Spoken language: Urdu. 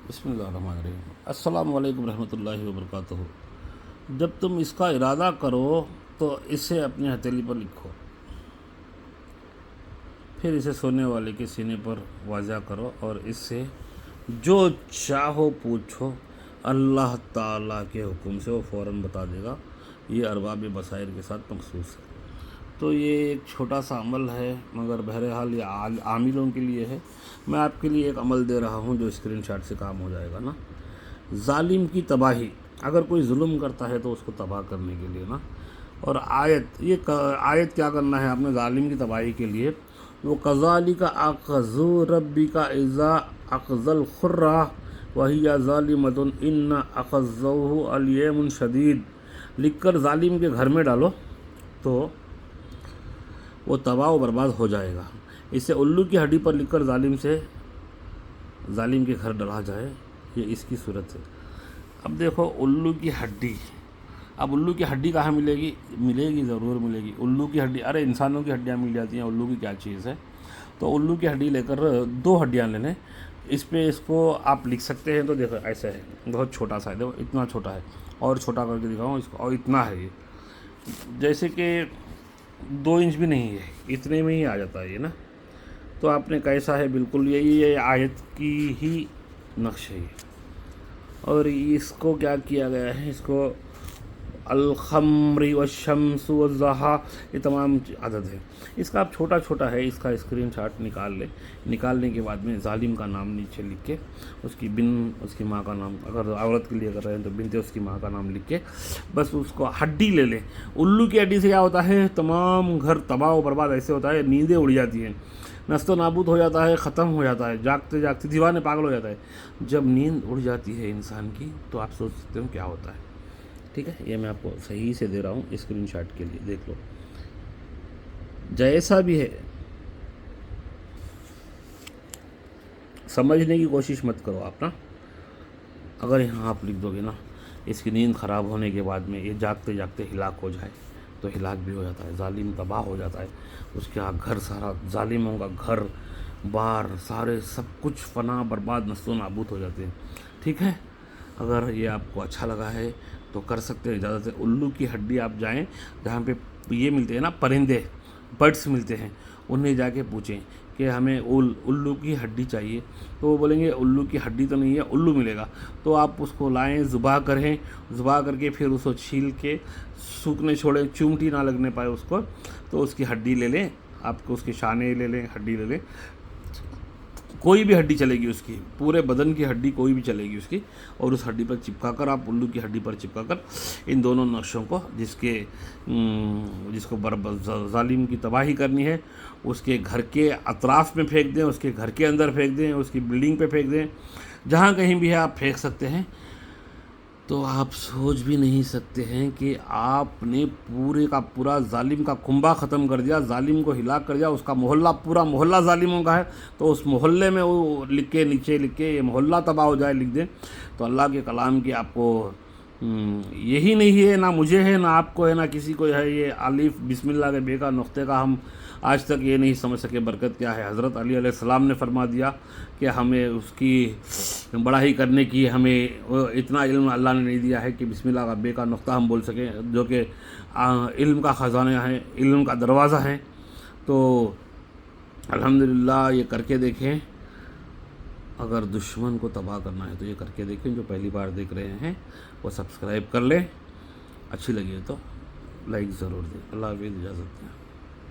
بسم اللہ الرحمن الرحیم۔ السلام علیکم رحمۃ اللہ وبرکاتہ۔ جب تم اس کا ارادہ کرو تو اسے اپنی ہتھیلی پر لکھو، پھر اسے سونے والے کے سینے پر واضح کرو اور اس سے جو چاہو پوچھو، اللہ تعالیٰ کے حکم سے وہ فوراً بتا دے گا۔ یہ ارباب بصائر کے ساتھ مخصوص ہے۔ تو یہ ایک چھوٹا سا عمل ہے، مگر بہرحال یہ عاملوں کے لیے ہے۔ میں آپ کے لیے ایک عمل دے رہا ہوں جو اسکرین شاٹ سے کام ہو جائے گا نا۔ ظالم کی تباہی، اگر کوئی ظلم کرتا ہے تو اس کو تباہ کرنے کے لیے نا۔ اور آیت کیا کرنا ہے آپ نے ظالم کی تباہی کے لیے؟ وہ کذالک اخذ ربک اذا اخذ القرى وهي ظالمۃ ان اخذہ علیم شدید لکھ کر ظالم کے گھر میں ڈالو تو وہ تباہ و برباد ہو جائے گا۔ اسے الو کی ہڈی پر لکھ کر ظالم کے گھر ڈلا جائے، یہ اس کی صورت ہے۔ اب دیکھو الو کی ہڈی، اب الو کی ہڈی کہاں ملے گی؟ ملے گی، ضرور ملے گی۔ الو کی ہڈی، ارے انسانوں کی ہڈیاں مل جاتی ہیں، الو کی کیا چیز ہے؟ تو الو کی ہڈی لے کر 2 ہڈیاں لے لیں، اس پہ اس کو آپ لکھ سکتے ہیں۔ تو دیکھو ایسا ہے، بہت چھوٹا سا ہے، دیکھو اتنا چھوٹا ہے، اور چھوٹا کر کے دکھاؤں اس کو، اور اتنا ہے یہ، جیسے کہ 2 انچ بھی نہیں ہے، اتنے میں ہی آ جاتا ہے یہ نا۔ تو آپ نے کیسا ہے، بالکل یہ آیت کی ہی نقش ہے یہ۔ اور اس کو کیا کیا گیا ہے، اس کو الخمر والشمس والضحیٰ، یہ تمام عدد ہے۔ اس کا آپ چھوٹا ہے، اس کا اسکرین شاٹ نکال لیں۔ نکالنے کے بعد میں ظالم کا نام نیچے لکھ کے، اس کی ماں کا نام، اگر عورت کے لیے کر رہے ہیں تو بنت اس کی ماں کا نام لکھ کے، بس اس کو ہڈی لے لیں۔ الو کی ہڈی سے کیا ہوتا ہے، تمام گھر تباہ و برباد ایسے ہوتا ہے، نیندیں اڑ جاتی ہیں، نست و نابود ہو جاتا ہے، ختم ہو جاتا ہے، جاگتے جاگتے دیوانے پاگل ہو جاتا ہے۔ جب نیند اڑ جاتی ہے انسان کی تو آپ سوچ سکتے ہو کیا ہوتا ہے۔ ٹھیک ہے، یہ میں آپ کو صحیح سے دے رہا ہوں اسکرین شاٹ کے لیے، دیکھ لو جیسا بھی ہے۔ سمجھنے کی کوشش مت کرو آپ نا، اگر یہاں آپ لکھ دو گے نا، اس کی نیند خراب ہونے کے بعد میں یہ جاگتے جاگتے ہلاک ہو جائے تو ہلاک بھی ہو جاتا ہے، ظالم تباہ ہو جاتا ہے، اس کا گھر سارا، ظالموں کا گھر بار سارے سب کچھ فنا برباد نست و نابود ہو جاتے ہیں۔ ٹھیک ہے، اگر یہ آپ کو اچھا لگا ہے تو کر سکتے ہیں اجازت ہے۔ الو کی ہڈی آپ جائیں جہاں پہ یہ ملتے ہیں نا، پرندے، برڈس ملتے ہیں، انہیں جا کے پوچھیں کہ ہمیں الو کی ہڈی چاہیے، تو وہ بولیں گے الو کی ہڈی تو نہیں ہے، الو ملے گا۔ تو آپ اس کو لائیں، ذبح کر کے پھر اس کو چھیل کے سوکھنے چھوڑیں، چومٹی نہ لگنے پائے اس کو، تو اس کی ہڈی لے لیں، آپ کو اس کے شانے لے لیں، ہڈی لے لیں، کوئی بھی ہڈی چلے گی اس کی، پورے بدن کی ہڈی کوئی بھی چلے گی اس کی، اور اس ہڈی پر چپکا کر، آپ الو کی ہڈی پر چپکا کر ان دونوں نقشوں کو، جس کو ظالم کی تباہی کرنی ہے، اس کے گھر کے اطراف میں پھینک دیں، اس کے گھر کے اندر پھینک دیں، اس کی بلڈنگ پہ پھینک دیں، جہاں کہیں بھی ہے آپ پھینک سکتے ہیں۔ تو آپ سوچ بھی نہیں سکتے ہیں کہ آپ نے پورے کا پورا ظالم کا کنبہ ختم کر دیا، ظالم کو ہلاک کر دیا، اس کا محلہ، پورا محلہ ظالموں کا ہے، تو اس محلے میں وہ لکھ کے، نیچے لکھ کے، یہ محلہ تباہ ہو جائے، لکھ دیں۔ تو اللہ کے کلام کی آپ کو یہی نہیں ہے، نہ مجھے ہے، نہ آپ کو ہے، نہ کسی کو ہے، یہ الف بسم اللہ کے بے کا نقطے کا ہم آج تک یہ نہیں سمجھ سکے برکت کیا ہے۔ حضرت علی علیہ السلام نے فرما دیا کہ ہمیں اس کی بڑائی کرنے کی، ہمیں اتنا علم اللہ نے نہیں دیا ہے کہ بسم اللہ کا بے کا نقطہ ہم بول سکیں، جو کہ علم کا خزانہ ہے، علم کا دروازہ ہے۔ تو الحمدللہ یہ کر کے دیکھیں، اگر دشمن کو تباہ کرنا ہے تو یہ کر کے دیکھیں۔ جو پہلی بار دیکھ رہے ہیں وہ سبسکرائب کر لیں، اچھی لگی ہے تو لائک ضرور دیں۔ اللہ حافظ، اجازت دیں۔